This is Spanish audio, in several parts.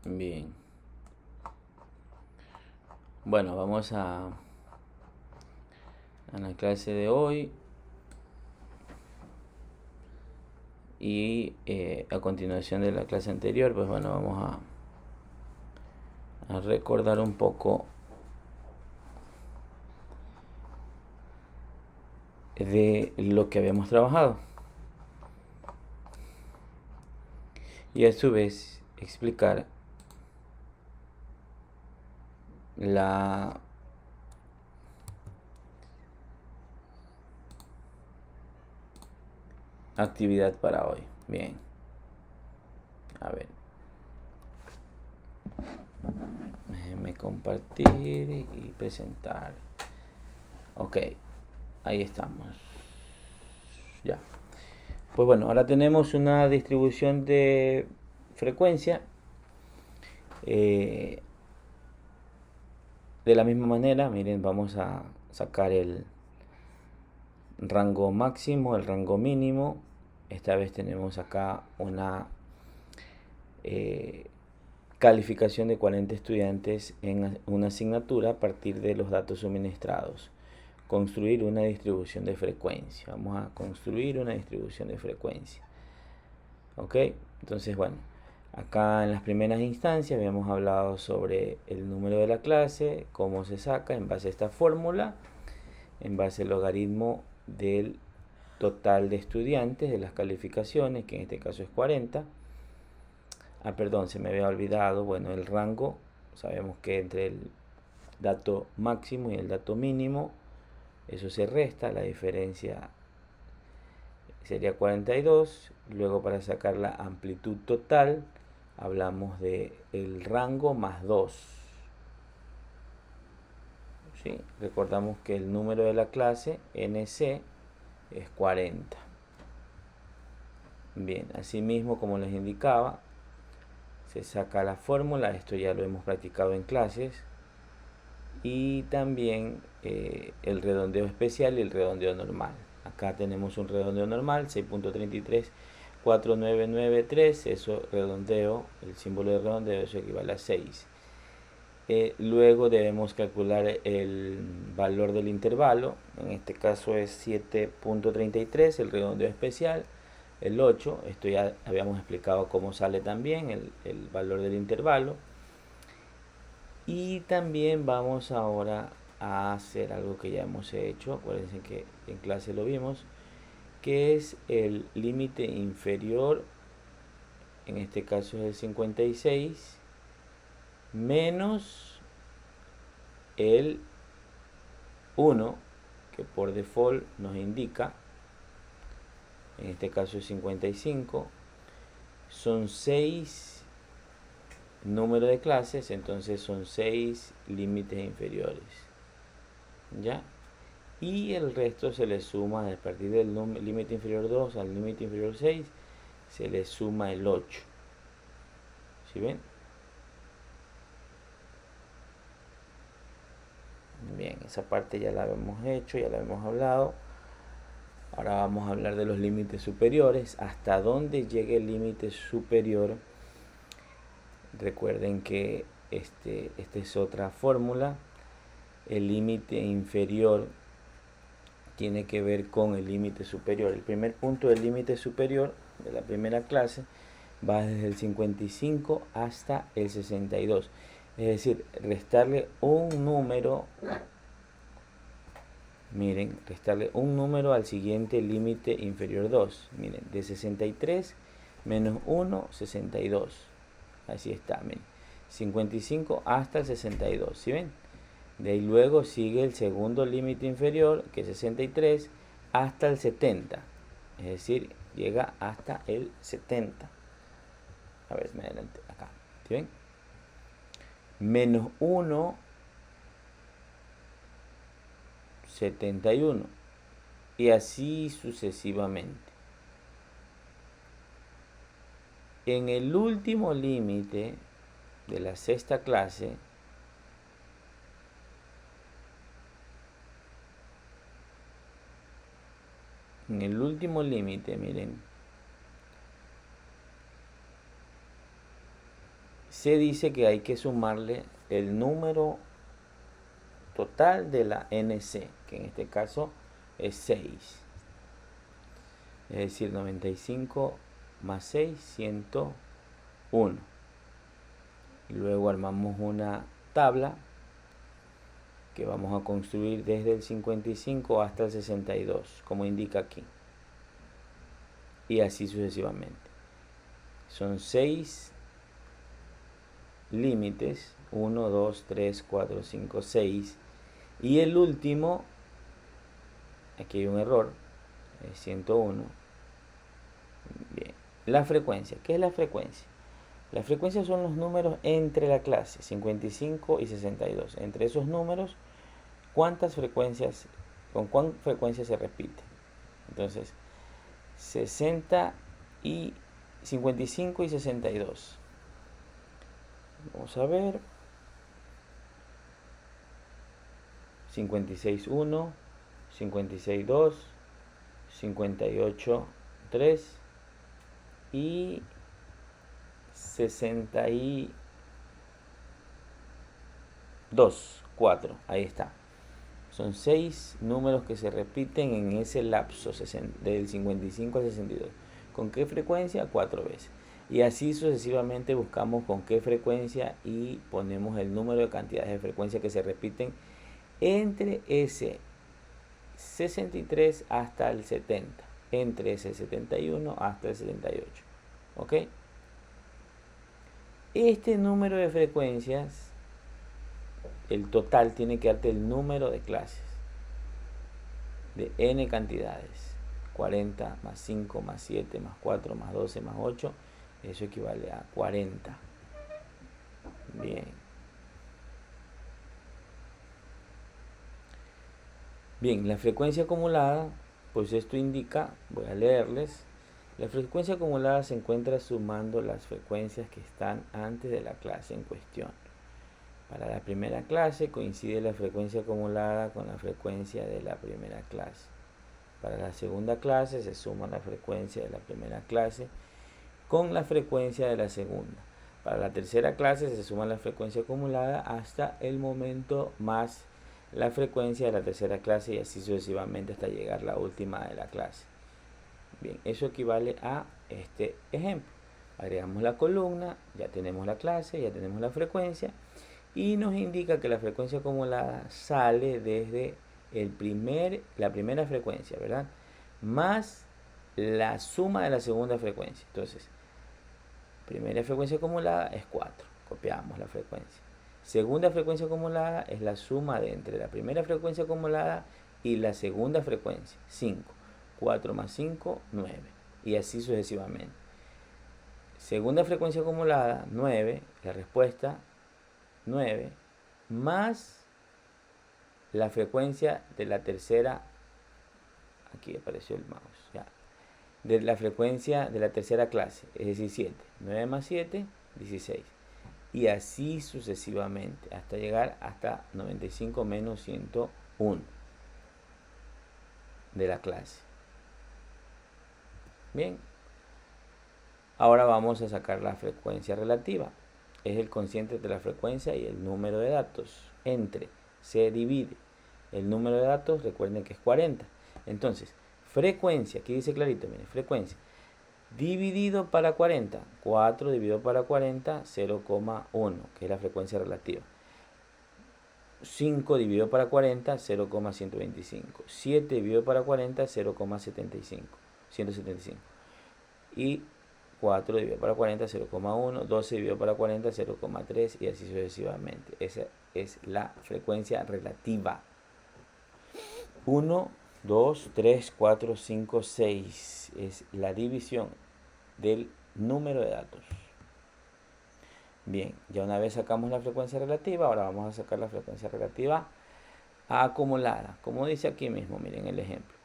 Bien. Bueno, vamos a la clase de hoy y a continuación de la clase anterior, pues bueno, vamos a recordar un poco de lo que habíamos trabajado y a su vez explicar la actividad para hoy. Bien, a ver, déjenme compartir y presentar. Ok, ahí estamos. Ya. Pues bueno, ahora tenemos una distribución de frecuencia. De la misma manera, miren, vamos a sacar el rango máximo, el rango mínimo. Esta vez tenemos acá una calificación de 40 estudiantes en una asignatura a partir de los datos suministrados. Construir una distribución de frecuencia. Vamos a construir una distribución de frecuencia. Ok, entonces bueno, acá en las primeras instancias habíamos hablado sobre el número de la clase, cómo se saca en base a esta fórmula, en base al logaritmo del total de estudiantes de las calificaciones, que en este caso es 40. Perdón, se me había olvidado, bueno, el rango, sabemos que entre el dato máximo y el dato mínimo, eso se resta, la diferencia sería 42. Luego, para sacar la amplitud total, hablamos de el rango más 2. ¿Sí? Recordamos que el número de la clase NC es 40. Bien, asimismo, como les indicaba, se saca la fórmula. Esto ya lo hemos practicado en clases. Y también el redondeo especial y el redondeo normal. Acá tenemos un redondeo normal, 6.334993. Eso redondeo, el símbolo de redondeo, eso equivale a 6. Luego debemos calcular el valor del intervalo. En este caso es 7.33, el redondeo especial. El 8, esto ya habíamos explicado cómo sale también el valor del intervalo. Y también vamos ahora a hacer algo que ya hemos hecho. Acuérdense que en clase lo vimos, que es el límite inferior. En este caso es el 56 menos el 1, que por default nos indica, en este caso es 55. Son 6 números de clases, entonces son 6 límites inferiores. ¿Ya? Y el resto se le suma a partir del límite inferior 2 al límite inferior 6, se le suma el 8. ¿Sí ven? Bien, esa parte ya la hemos hecho, ya la hemos hablado. Ahora vamos a hablar de los límites superiores. ¿Hasta dónde llega el límite superior? Recuerden que esta es otra fórmula. El límite inferior tiene que ver con el límite superior. El primer punto del límite superior de la primera clase va desde el 55 hasta el 62. Es decir, restarle un número. Miren, restarle un número al siguiente límite inferior 2. Miren, de 63 menos 1, 62. Así está, miren. 55 hasta el 62, ¿sí ven? De ahí luego sigue el segundo límite inferior, que es 63, hasta el 70. Es decir, llega hasta el 70. A ver, me adelante, acá. ¿Sí ven? Menos 1, 71. Y así sucesivamente. En el último límite de la sexta clase, en el último límite, miren, se dice que hay que sumarle el número total de la NC, que en este caso es 6. Es decir, 95 más 6, 101. Luego armamos una tabla que vamos a construir desde el 55 hasta el 62, como indica aquí. Y así sucesivamente. Son 6 límites, 1, 2, 3, 4, 5, 6. Y el último, aquí hay un error, es 101. Bien, la frecuencia. ¿Qué es la frecuencia? La frecuencia son los números entre la clase 55 y 62. Entre esos números, ¿cuántas frecuencias, con cuánta frecuencia se repite? Entonces, 60 y 55 y 62. Vamos a ver. 56.1, 56.2, 58.3 y 62.4. Ahí está. Son 6 números que se repiten en ese lapso del 55 al 62. ¿Con qué frecuencia? 4 veces. Y así sucesivamente buscamos con qué frecuencia y ponemos el número de cantidades de frecuencia que se repiten entre ese 63 hasta el 70. Entre ese 71 hasta el 78. ¿Ok? Este número de frecuencias, el total tiene que darte el número de clases de n cantidades. 40 más 5 más 7 más 4 más 12 más 8, eso equivale a 40. Bien. Bien, la frecuencia acumulada, pues esto indica, voy a leerles, la frecuencia acumulada se encuentra sumando las frecuencias que están antes de la clase en cuestión. Para la primera clase coincide la frecuencia acumulada con la frecuencia de la primera clase. Para la segunda clase se suma la frecuencia de la primera clase con la frecuencia de la segunda. Para la tercera clase se suma la frecuencia acumulada hasta el momento más la frecuencia de la tercera clase y así sucesivamente hasta llegar a la última de la clase. Bien, eso equivale a este ejemplo. Agregamos la columna, ya tenemos la clase, ya tenemos la frecuencia y nos indica que la frecuencia acumulada sale desde la primera frecuencia, ¿verdad? Más la suma de la segunda frecuencia. Entonces, primera frecuencia acumulada es 4. Copiamos la frecuencia. Segunda frecuencia acumulada es la suma de entre la primera frecuencia acumulada y la segunda frecuencia, 5. 4 más 5, 9. Y así sucesivamente. Segunda frecuencia acumulada, 9. La respuesta, 9. Más la frecuencia de la tercera, aquí apareció el mouse, ya, de la frecuencia de la tercera clase, es decir, 7. 9 más 7, 16. Y así sucesivamente, hasta llegar hasta 95 menos 101 de la clase. Bien. Ahora vamos a sacar la frecuencia relativa. Es el cociente de la frecuencia y el número de datos. Entre se divide el número de datos, recuerden que es 40. Entonces, frecuencia, aquí dice clarito, miren, frecuencia dividido para 40. 4 dividido para 40, 0,1, que es la frecuencia relativa. 5 dividido para 40, 0,125. 7 dividido para 40, 0,75. 175. Y 4 dividido para 40, 0,1. 12 dividido para 40, 0,3. Y así sucesivamente. Esa es la frecuencia relativa. 1, 2, 3, 4, 5, 6. Es la división del número de datos. Bien, ya una vez sacamos la frecuencia relativa, ahora vamos a sacar la frecuencia relativa acumulada. Como dice aquí mismo, miren el ejemplo.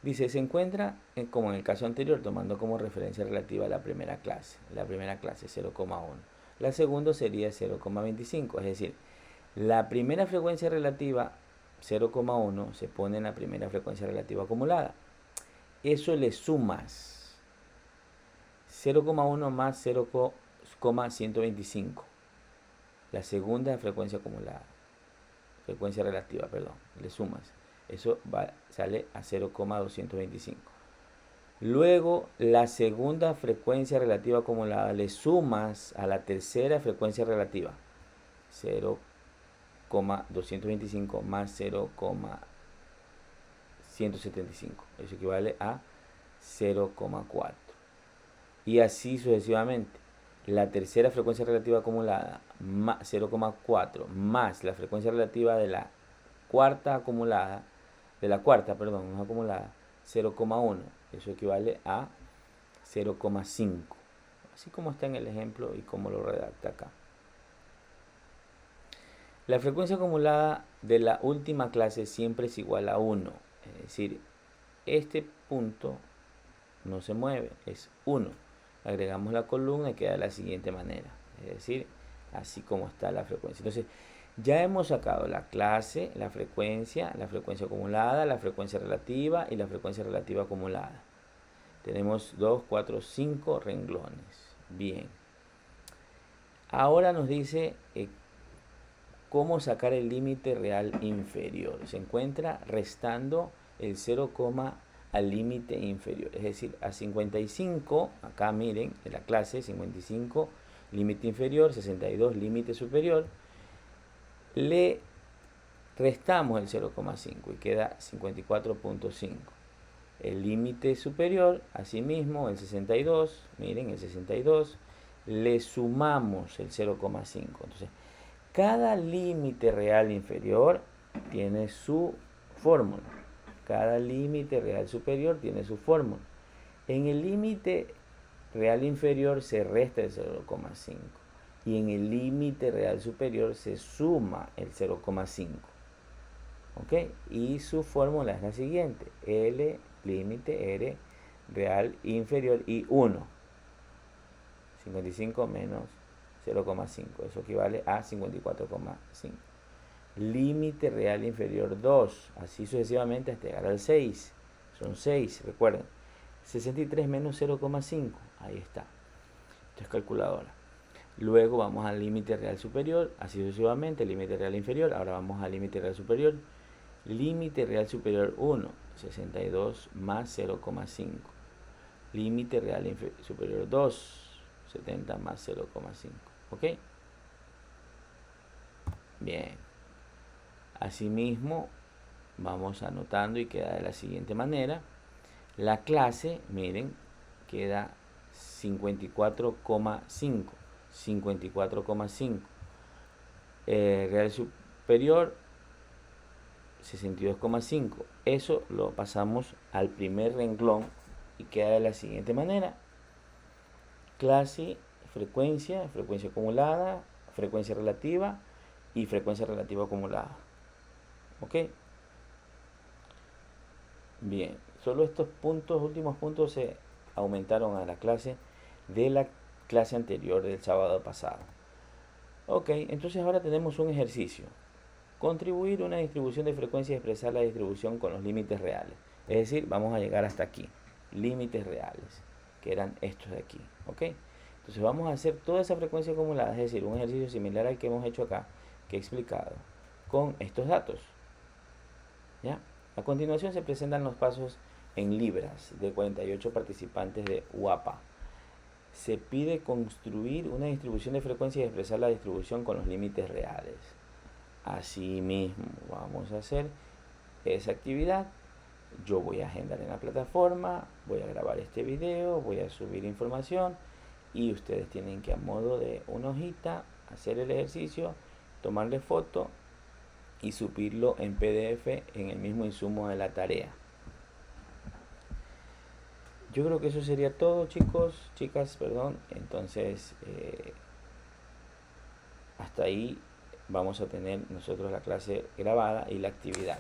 Dice, se encuentra, como en el caso anterior, tomando como referencia relativa la primera clase. La primera clase 0,1. La segunda sería 0,25. Es decir, la primera frecuencia relativa 0,1 se pone en la primera frecuencia relativa acumulada. Eso le sumas 0,1 más 125. La segunda frecuencia acumulada, frecuencia relativa, perdón, le sumas. Eso sale a 0,225. Luego, la segunda frecuencia relativa acumulada le sumas a la tercera frecuencia relativa. 0,225 más 0,175. Eso equivale a 0,4. Y así sucesivamente. La tercera frecuencia relativa acumulada, 0,4, más la frecuencia relativa de la cuarta acumulada, no acumulada, 0,1. Eso equivale a 0,5. Así como está en el ejemplo y como lo redacta acá. La frecuencia acumulada de la última clase siempre es igual a 1. Es decir, este punto no se mueve, es 1. Agregamos la columna y queda de la siguiente manera. Es decir, así como está la frecuencia. Entonces, ya hemos sacado la clase, la frecuencia acumulada, la frecuencia relativa y la frecuencia relativa acumulada. Tenemos 2, 4, 5 renglones. Bien. Ahora nos dice cómo sacar el límite real inferior. Se encuentra restando el 0, al límite inferior. Es decir, a 55, acá miren, en la clase, 55, límite inferior, 62, límite superior. Le restamos el 0,5 y queda 54,5. El límite superior, asimismo, el 62, miren, el 62, le sumamos el 0,5. Entonces, cada límite real inferior tiene su fórmula. Cada límite real superior tiene su fórmula. En el límite real inferior se resta el 0,5 y en el límite real superior se suma el 0,5. ¿Ok? Y su fórmula es la siguiente. L límite R real inferior y 1. 55 menos 0,5. Eso equivale a 54,5. Límite real inferior 2. Así sucesivamente hasta llegar al 6. Son 6, recuerden. 63 menos 0,5. Ahí está. Esto es calculadora. Luego vamos al límite real superior. Así sucesivamente. Límite real inferior. Ahora vamos al límite real superior. Límite real superior 1. 62 más 0,5. Límite real superior 2. 70 más 0,5. ¿Ok? Bien. Asimismo, vamos anotando y queda de la siguiente manera. La clase, miren, queda 54,5. 54,5. Real superior, 62,5. Eso lo pasamos al primer renglón y queda de la siguiente manera. Clase, frecuencia acumulada, frecuencia relativa y frecuencia relativa acumulada. ¿Ok? Bien, solo estos últimos puntos se aumentaron a la clase de la clase anterior del sábado pasado. Ok, entonces ahora tenemos un ejercicio. Contribuir una distribución de frecuencia y expresar la distribución con los límites reales. Es decir, vamos a llegar hasta aquí. Límites reales, que eran estos de aquí. ¿Ok? Entonces vamos a hacer toda esa frecuencia acumulada, es decir, un ejercicio similar al que hemos hecho acá, que he explicado, con estos datos. ¿Ya? A continuación se presentan los pasos en libras de 48 participantes de UAPA. Se pide construir una distribución de frecuencia y expresar la distribución con los límites reales. Asimismo, vamos a hacer esa actividad. Yo voy a agendar en la plataforma, voy a grabar este video, voy a subir información y ustedes tienen que, a modo de una hojita, hacer el ejercicio, tomarle foto y subirlo en PDF en el mismo insumo de la tarea. Yo creo que eso sería todo, chicas, perdón. Entonces, hasta ahí vamos a tener nosotros la clase grabada y la actividad.